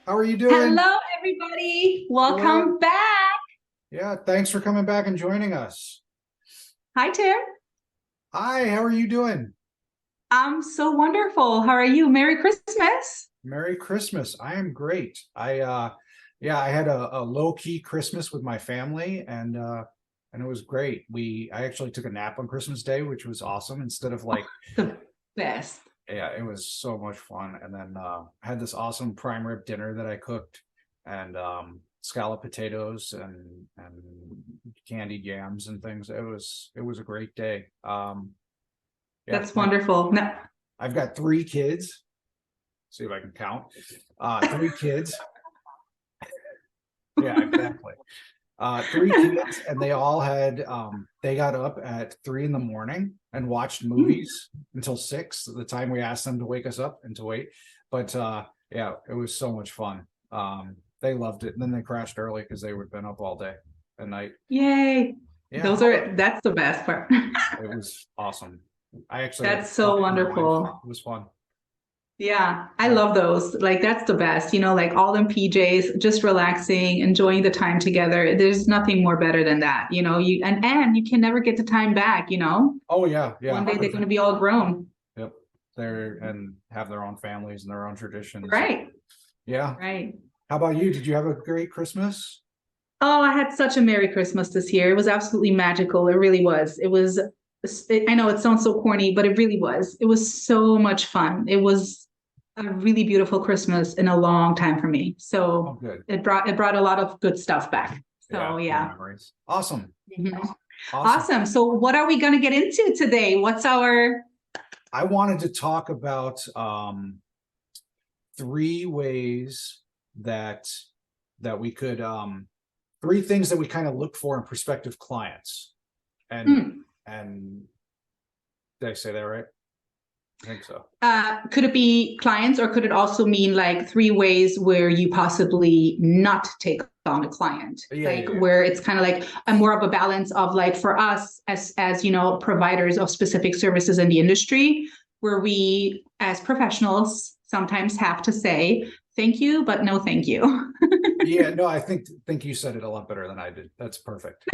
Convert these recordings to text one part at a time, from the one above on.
How are you doing? Hello, everybody. Hello. Welcome back. Yeah, thanks for coming back and joining us. Hi, Tim. Hi, how are you doing? I'm so wonderful. How are you? Merry Christmas. Merry Christmas. I am great. I had a low-key Christmas with my family and it was great. I actually took a nap on Christmas Day, which was awesome instead of like The best. yeah, it was so much fun. And then I had this awesome prime rib dinner that I cooked and scalloped potatoes and candied yams and things. It was a great day. Yeah, That's wonderful. No, I've got three kids. See if I can count. Three kids. Yeah, exactly. Three kids, and they all had they got up at 3 in the morning and watched movies until 6, the time we asked them to wake us up and to wait. But yeah, it was so much fun. They loved it. And then they crashed early because they would have been up all day at night. Yay. Yeah, That's the best part. it was awesome. I actually got to That's so talk to my wife. wonderful. It was fun. Yeah, I Yeah. love those. Like, that's the best, like all in PJs, just relaxing, enjoying the time together. There's nothing more better than that, and you can never get the time back. Oh yeah, yeah, One day they're going 100%. to be all grown. Yep. They're and have their own families and their own traditions. Right, Yeah. right. How about you? Did you have a great Christmas? Oh, I had such a Merry Christmas this year. It was absolutely magical. It really was. I know it sounds so corny, but it really was. It was so much fun. It was a really beautiful Christmas in a long time for me. Oh, So good. it brought a lot of good stuff back. Yeah, So good yeah. memories. Awesome. Mhm. Awesome. Awesome. So what are we going to get into today? What's our I wanted to talk about three ways that that we could three things that we kind of look for in prospective clients. And hmm, and did I say that right? I think so. could it be clients, or could it also mean like three ways where you possibly not take on a client? Yeah, Like yeah, where it's kind of like a more of a balance of, like, for us as providers of specific services in the industry, where we as professionals sometimes have to say thank you, but no thank you. yeah. Yeah, no, I think you said it a lot better than I did. That's perfect.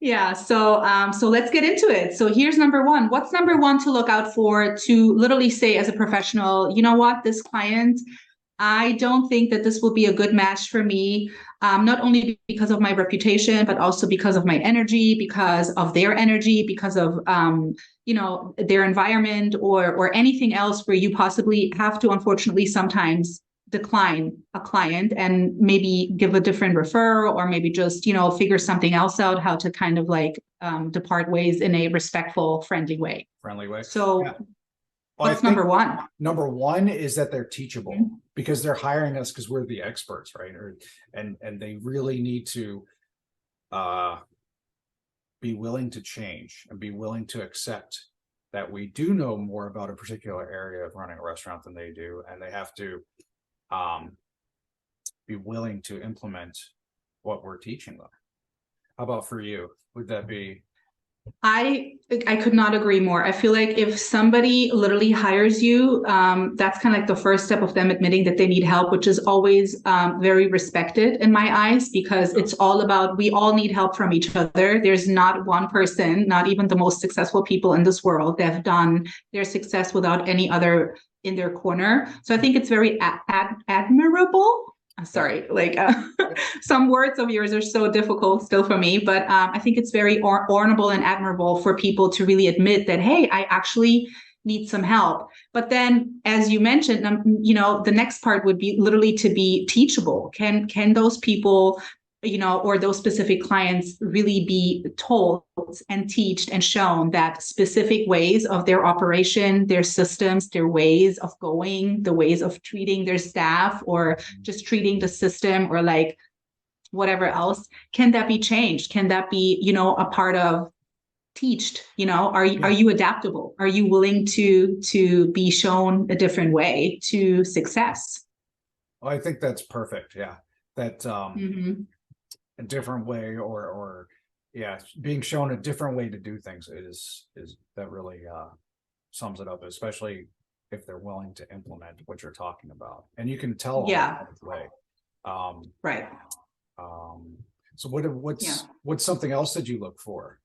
Yeah, so let's get into it. So here's number one. What's number one to look out for, to literally say as a professional, you know what, this client, I don't think that this will be a good match for me, not only because of my reputation, but also because of my energy, because of their energy, because of their environment, or anything else where you possibly have to, unfortunately, sometimes decline a client and maybe give a different referral, or maybe just figure something else out, how to kind of like depart ways in a respectful, friendly way. Friendly way. Yeah. So Well, I what's think number one? number one is that they're teachable Mhm. because they're hiring us because we're the experts, right? And they really need to uh be willing to change and be willing to accept that we do know more about a particular area of running a restaurant than they do, and they have to um, be willing to implement what we're teaching them. How about for you? Would that be? I could not agree more. I feel like if somebody literally hires you, that's kind of like the first step of them admitting that they need help, which is always very respected in my eyes, because it's all about, we all need help from each other. There's not one person, not even the most successful people in this world, that have done their success without any other in their corner. So I think it's very admirable. Yeah, Sorry, like yeah, some words of yours are so difficult still for me, but I think it's very honorable and admirable for people to really admit that, hey, I actually need some help. But then, as you mentioned, the next part would be literally to be teachable. Can those people, or those specific clients, really be told and teached and shown that specific ways of their operation, their systems, their ways of going, the ways of treating their staff, or just treating the system, or like whatever else, can that be changed? Can that be, a part of teached? Are yeah. you adaptable? Are you willing to be shown a different way to success? Well, I think that's perfect. Yeah, that Mm-hmm. a different way, or yeah, being shown a different way to do things is that really sums it up, especially if they're willing to implement what you're talking about, and you can tell Yeah. the way. Right. So what's something else that you look for?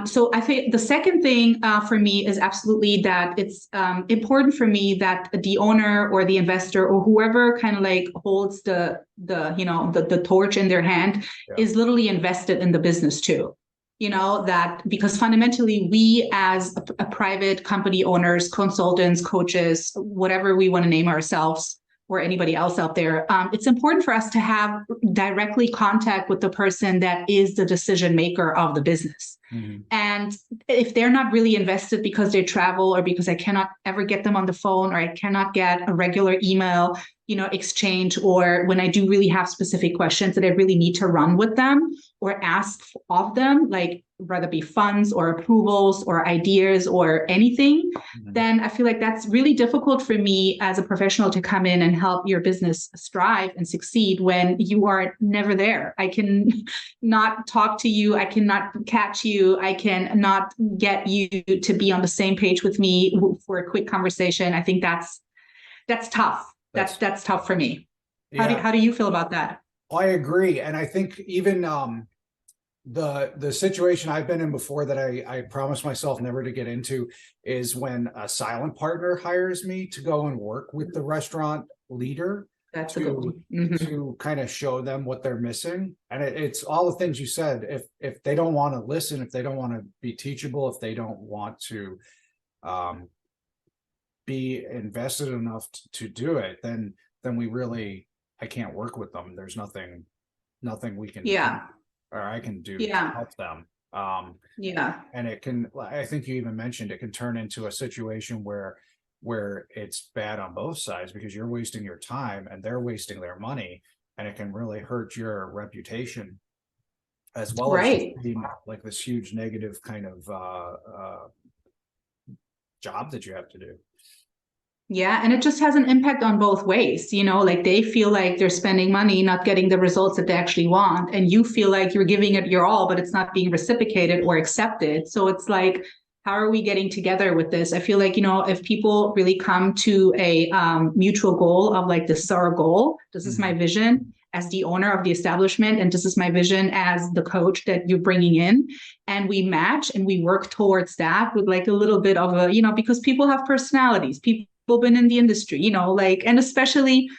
So I think the second thing for me is absolutely that it's important for me that the owner or the investor or whoever kind of like holds the torch in their hand is literally invested in the business too. That because fundamentally we as a private company owners, consultants, coaches, whatever we want to name ourselves, or anybody else out there, it's important for us to have directly contact with the person that is the decision maker of the business. Mm-hmm. And if they're not really invested because they travel or because I cannot ever get them on the phone or I cannot get a regular email, exchange, or when I do really have specific questions that I really need to run with them or ask of them, like whether it be funds or approvals or ideas or anything, then I feel like that's really difficult for me as a professional to come in and help your business strive and succeed when you are never there. I can not talk to you. I cannot catch you. I can not get you to be on the same page with me for a quick conversation. I think that's tough. That's tough for me. Yeah. How do you feel about that? I agree. And I think even the situation I've been in before that I promised myself never to get into is when a silent partner hires me to go and work with the restaurant leader. That's a good one. To kind of show them what they're missing. And it's all the things you said. If they don't want to listen, if they don't want to be teachable, if they don't want to be invested enough to do it, then I can't work with them. There's nothing we can do, or I can do to help them. And it can, I think you even mentioned, it can turn into a situation where it's bad on both sides because you're wasting your time and they're wasting their money, and it can really hurt your reputation as well as being like this huge negative kind of job that you have to do. Yeah, and it just has an impact on both ways, like they feel like they're spending money, not getting the results that they actually want. And you feel like you're giving it your all, but it's not being reciprocated or accepted. So it's like, how are we getting together with this? I feel like, if people really come to a mutual goal of like, this is our goal, this is my vision as the owner of the establishment, and this is my vision as the coach that you're bringing in, and we match and we work towards that with like a little bit of a, because people have personalities, people been in the industry, and especially,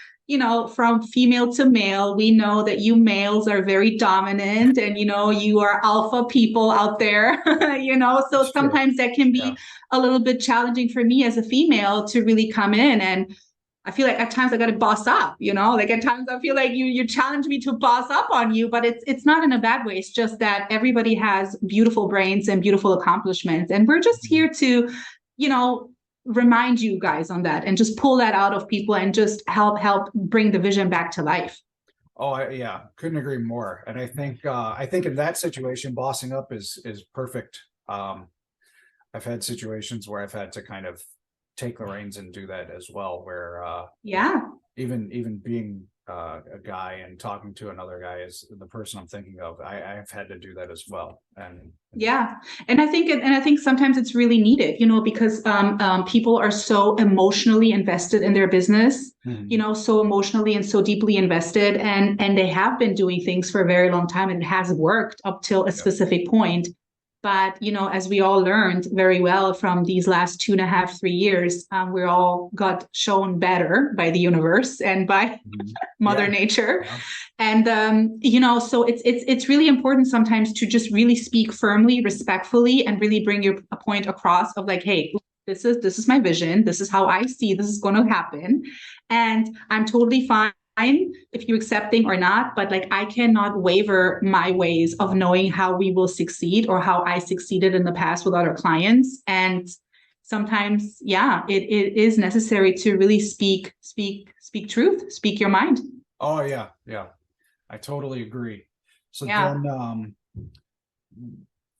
from female to male, we know that you males are very dominant and, you are alpha people out there, so sometimes that can be a little bit challenging for me as a female to really come in. And I feel like at times I got to boss up, like at times I feel like you challenge me to boss up on you, but it's not in a bad way. It's just that everybody has beautiful brains and beautiful accomplishments. And we're just here to, remind you guys on that and just pull that out of people and just help bring the vision back to life. Oh yeah, couldn't agree more. And I think in that situation, bossing up is perfect. I've had situations where I've had to kind of take the reins and do that as well, where even being a guy and talking to another guy is the person I'm thinking of. I've had to do that as well. And I think sometimes it's really needed, because people are so emotionally invested in their business, so emotionally and so deeply invested, and they have been doing things for a very long time and it has worked up till a specific point. But, as we all learned very well from these last 2.5, 3 years, we all got shown better by the universe and by Mother Nature. Yeah. And, so it's really important sometimes to just really speak firmly, respectfully, and really bring your point across of like, hey, this is my vision. This is how I see this is going to happen. And I'm totally fine if you're accepting or not, but like I cannot waver my ways of knowing how we will succeed or how I succeeded in the past with other clients. And sometimes, it is necessary to really speak truth, speak your mind. Oh yeah. I totally agree. So then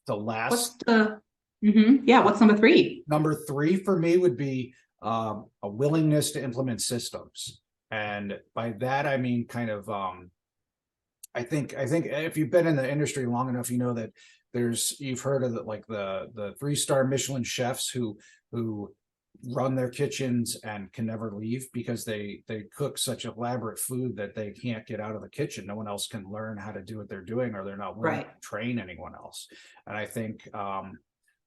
the last what's number 3? Number 3 for me would be a willingness to implement systems. And by that, I mean, kind of, I think if you've been in the industry long enough, you know that you've heard of the 3-star Michelin chefs who run their kitchens and can never leave because they cook such elaborate food that they can't get out of the kitchen. No one else can learn how to do what they're doing, or they're not willing to train anyone else. And I think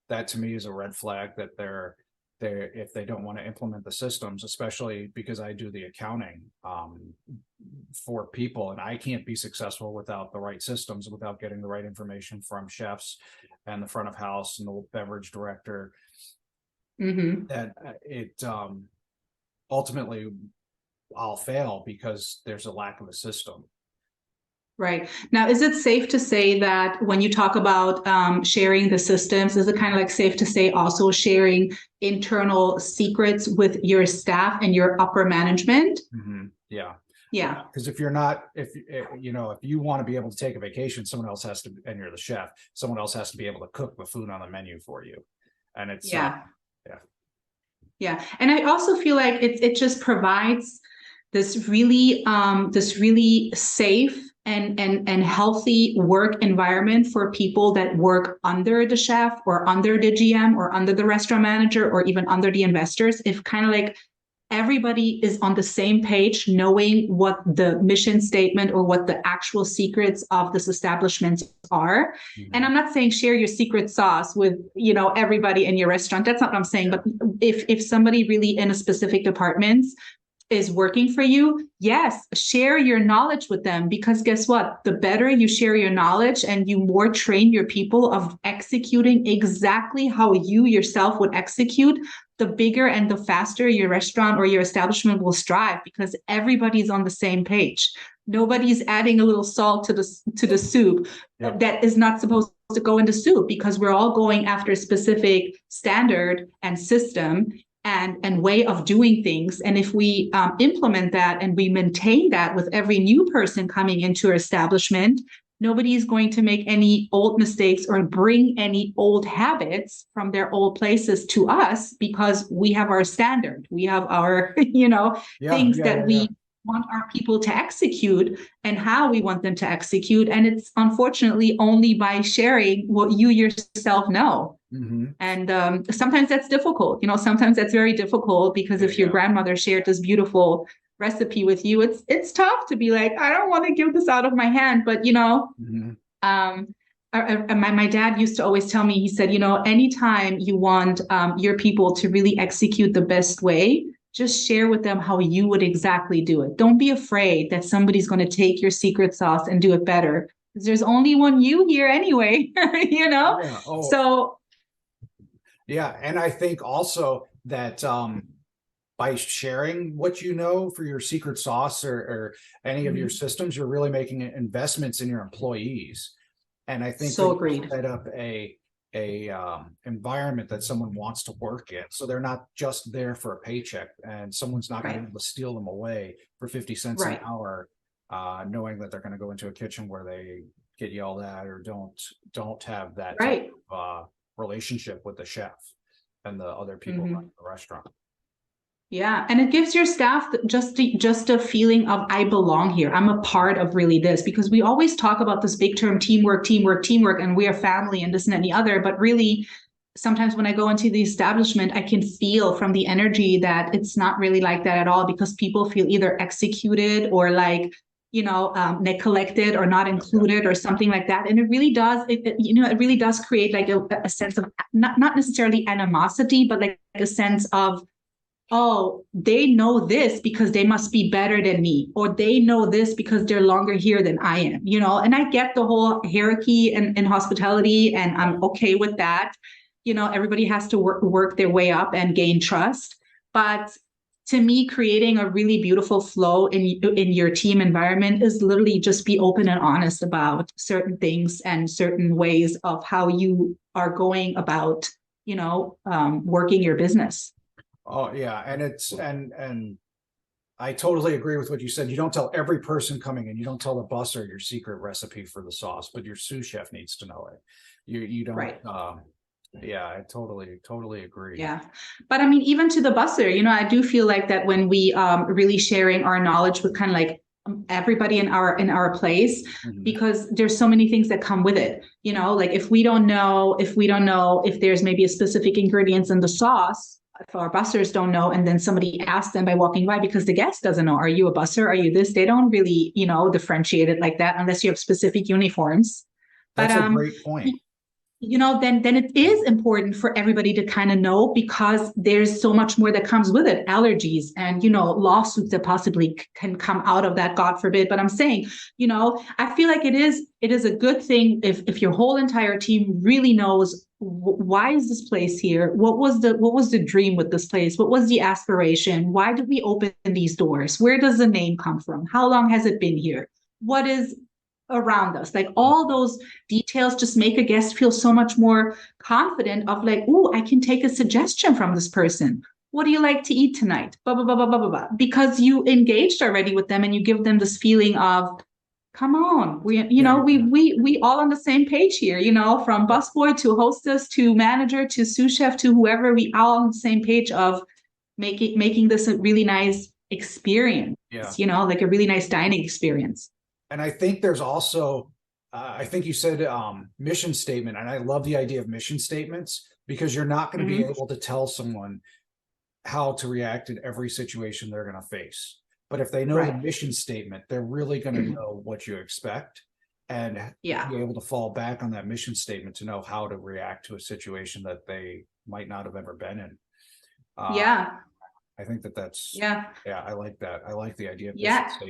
that to me is a red flag that they're if they don't want to implement the systems, especially because I do the accounting for people, and I can't be successful without the right systems, without getting the right information from chefs and the front of house and the beverage director. That it ultimately I'll fail because there's a lack of a system. Right. Now, is it safe to say that when you talk about sharing the systems, is it kind of like safe to say also sharing internal secrets with your staff and your upper management? Yeah. Yeah. Because if you're not, if you want to be able to take a vacation, someone else has to, and you're the chef, someone else has to be able to cook the food on the menu for you. And it's, yeah. And I also feel like it just provides this really safe and healthy work environment for people that work under the chef or under the GM or under the restaurant manager or even under the investors. If kind of like everybody is on the same page, knowing what the mission statement or what the actual secrets of this establishment are. And I'm not saying share your secret sauce with, everybody in your restaurant. That's not what I'm saying. But if somebody really in a specific department is working for you, yes, share your knowledge with them, because guess what? The better you share your knowledge and you more train your people of executing exactly how you yourself would execute, the bigger and the faster your restaurant or your establishment will strive, because everybody's on the same page. Nobody's adding a little salt to the soup that is not supposed to go in the soup, because we're all going after a specific standard and system and way of doing things. And if we implement that and we maintain that with every new person coming into our establishment, nobody is going to make any old mistakes or bring any old habits from their old places to us, because we have our standard. We have our, things that we want our people to execute and how we want them to execute. And it's unfortunately only by sharing what you yourself know. And sometimes that's difficult. Sometimes that's very difficult, because if your grandmother shared this beautiful recipe with you, it's tough to be like, I don't want to give this out of my hand. But, my dad used to always tell me, he said, anytime you want your people to really execute the best way, just share with them how you would exactly do it. Don't be afraid that somebody's going to take your secret sauce and do it better, because there's only one you here anyway, So. Yeah. And I think also that by sharing what you know for your secret sauce or any of your systems, you're really making investments in your employees. And I think set up a environment that someone wants to work in. So they're not just there for a paycheck, and someone's not going to be able to steal them away for 50 cents an hour, knowing that they're going to go into a kitchen where they get yelled at or don't have that type of relationship with the chef and the other people running the restaurant. Yeah. And it gives your staff just a feeling of, I belong here. I'm a part of really this, because we always talk about this big term, teamwork, and we are family and this and that and the other. But really, sometimes when I go into the establishment, I can feel from the energy that it's not really like that at all, because people feel either executed or like, neglected or not included or something like that. And it really does, it really does create like a sense of not necessarily animosity, but like a sense of, oh, they know this because they must be better than me, or they know this because they're longer here than I am, and I get the whole hierarchy in hospitality, and I'm okay with that. Everybody has to work their way up and gain trust. But to me, creating a really beautiful flow in your team environment is literally just be open and honest about certain things and certain ways of how you are going about, working your business. Oh yeah. And it's, and I totally agree with what you said. You don't tell every person coming in, you don't tell the busser your secret recipe for the sauce, but your sous chef needs to know it. You don't, yeah, I totally agree. Yeah. But I mean, even to the busser, I do feel like that when we really sharing our knowledge with kind of like everybody in our place, because there's so many things that come with it, like if we don't know if there's maybe a specific ingredients in the sauce if our bussers don't know, and then somebody asks them by walking by, because the guest doesn't know, are you a busser? Are you this? They don't really, differentiate it like that unless you have specific uniforms. But That's a great point. then it is important for everybody to kind of know, because there's so much more that comes with it, allergies and, lawsuits that possibly can come out of that, God forbid. But I'm saying, I feel like it is a good thing if your whole entire team really knows, why is this place here? What was the dream with this place? What was the aspiration? Why did we open these doors? Where does the name come from? How long has it been here? What is around us? Like, all those details just make a guest feel so much more confident of like, oh, I can take a suggestion from this person. What do you like to eat tonight? Blah, blah, blah, blah, blah, blah, blah. Because you engaged already with them and you give them this feeling of, come on, we all on the same page here, from busboy to hostess to manager to sous chef to whoever, we all on the same page of making this a really nice experience, like a really nice dining experience. And I think there's also, I think you said mission statement, and I love the idea of mission statements, because you're not going to be able to tell someone how to react in every situation they're going to face. But if they know the mission statement, they're really going to know what you expect and be able to fall back on that mission statement to know how to react to a situation that they might not have ever been in. I think that's I like that. I like the idea of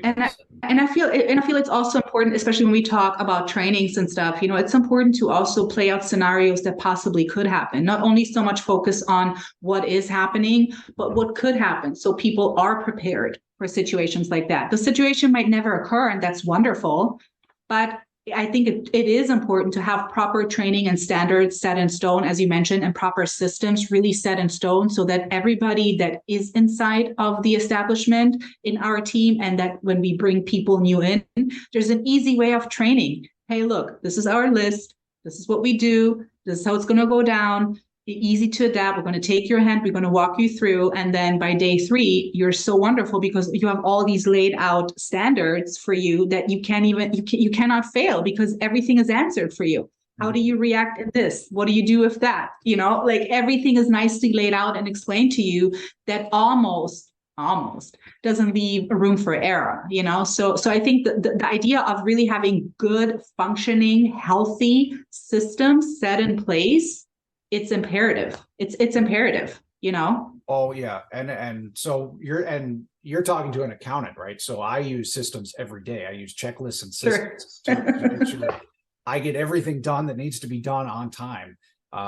and I feel it's also important, especially when we talk about trainings and stuff, it's important to also play out scenarios that possibly could happen, not only so much focus on what is happening, but what could happen, so people are prepared for situations like that. The situation might never occur, and that's wonderful, but I think it is important to have proper training and standards set in stone, as you mentioned, and proper systems really set in stone, so that everybody that is inside of the establishment in our team, and that when we bring people new in, there's an easy way of training. Hey, look, this is our list. This is what we do. This is how it's going to go down. Easy to adapt. We're going to take your hand. We're going to walk you through. And then by day 3, you're so wonderful, because you have all these laid out standards for you that you cannot fail, because everything is answered for you. How do you react in this? What do you do with that? Like, everything is nicely laid out and explained to you, that almost doesn't leave room for error, So I think the idea of really having good, functioning, healthy systems set in place, it's imperative. It's imperative, Oh yeah. And so you're talking to an accountant, right? So I use systems every day. I use checklists and systems to make sure I get everything done that needs to be done on time.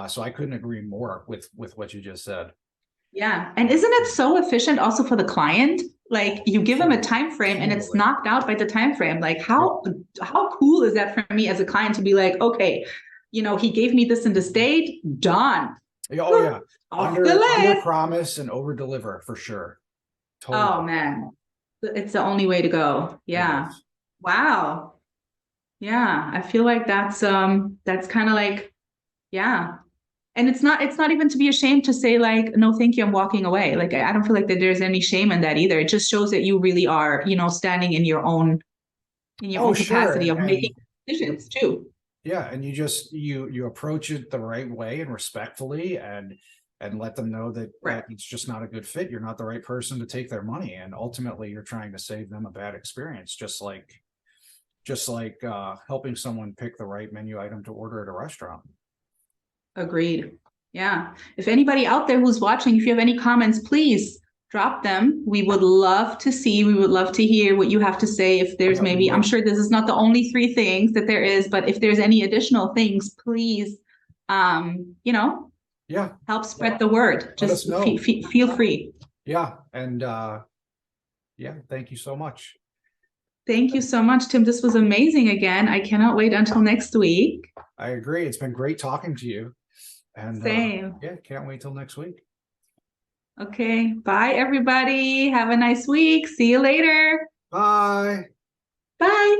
So I couldn't agree more with what you just said. Yeah. And isn't it so efficient also for the client? Like, you give them a time frame and it's knocked out by the time frame. Like, how cool is that for me as a client to be like, okay, he gave me this in this date, done. Oh yeah. Under promise and over deliver, for sure. Totally. Oh man. It's the only way to go. Yeah. Yes. Wow. Yeah. I feel like that's kind of like, yeah. And it's not even to be ashamed to say like, no, thank you, I'm walking away. Like, I don't feel like that there's any shame in that either. It just shows that you really are, standing in your own capacity of making decisions too. Yeah, and you just you approach it the right way and respectfully, and let them know that it's just not a good fit. You're not the right person to take their money, and ultimately you're trying to save them a bad experience, just like helping someone pick the right menu item to order at a restaurant. Agreed. Yeah. If anybody out there who's watching, if you have any comments, please drop them. We would love to hear what you have to say. If there's I'm sure this is not the only 3 things that there is, but if there's any additional things, please, help spread the word. Just feel free. Yeah. And thank you so much. Thank you so much, Tim. This was amazing again. I cannot wait until next week. I agree. It's been great talking to you. And same. Can't wait till next week. Okay. Bye, everybody. Have a nice week. See you later. Bye. Bye.